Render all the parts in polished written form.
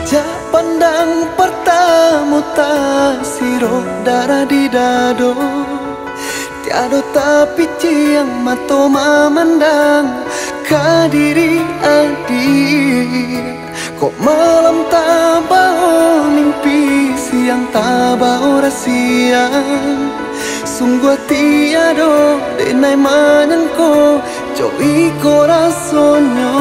Jak pandang pertama tak sirok darah di dado, tiada tapi ciang mato memandang kadiri adik. Kok malam tak bau mimpi, siang tak bau rahasia. Sungguh tiada denai manyanko joi corazoño.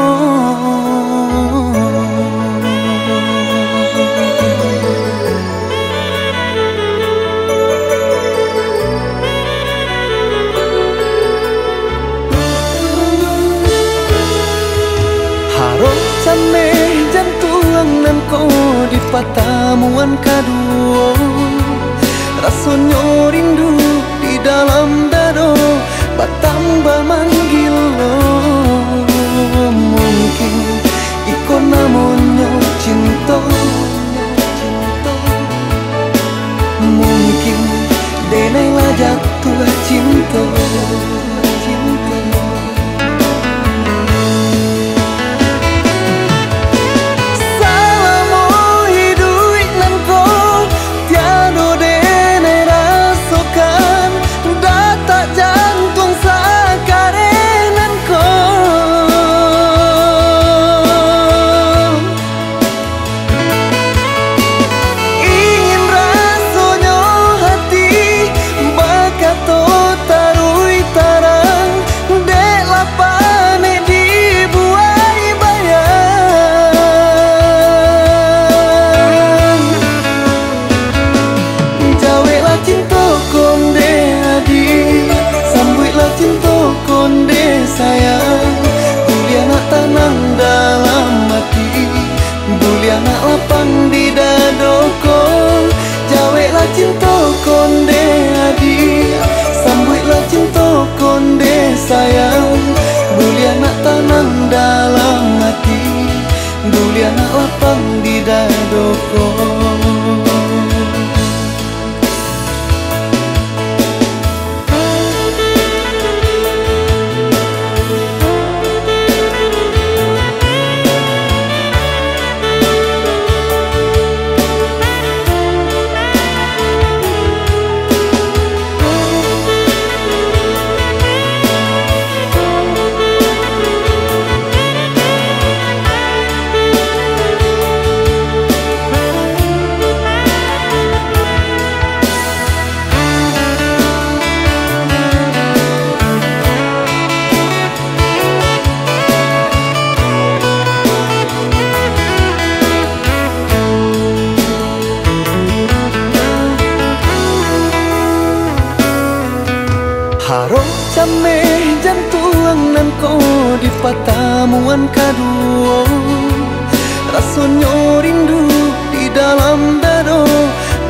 Harap sampai jantung nan kau di pertemuan kedua. Rasanya rindu di dalam dado bertambah manggil lo. Mungkin ikon namanya cinta, mungkin denailah jatuh cinta. Nak lapang di dadoko, jaweklah cinta konde adik, sambutlah cinta konde sayang. Bulia nak tanam dalam hati, bulia nak lapang di dadoko. Harap sampai jantung nan kau di pertemuan kedua. Rasanya rindu di dalam dado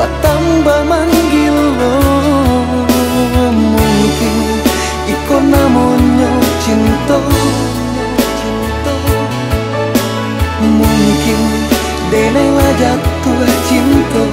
bertambah manggil lo. Mungkin ikon namanya cinta, mungkin denailah jatuh cinta.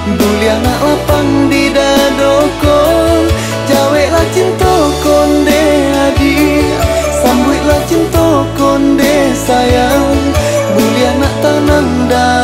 Bulia nak lapang di dadoko, jaweklah cinta konde adik, sambutlah cinta konde sayang. Bulia nak tanam dah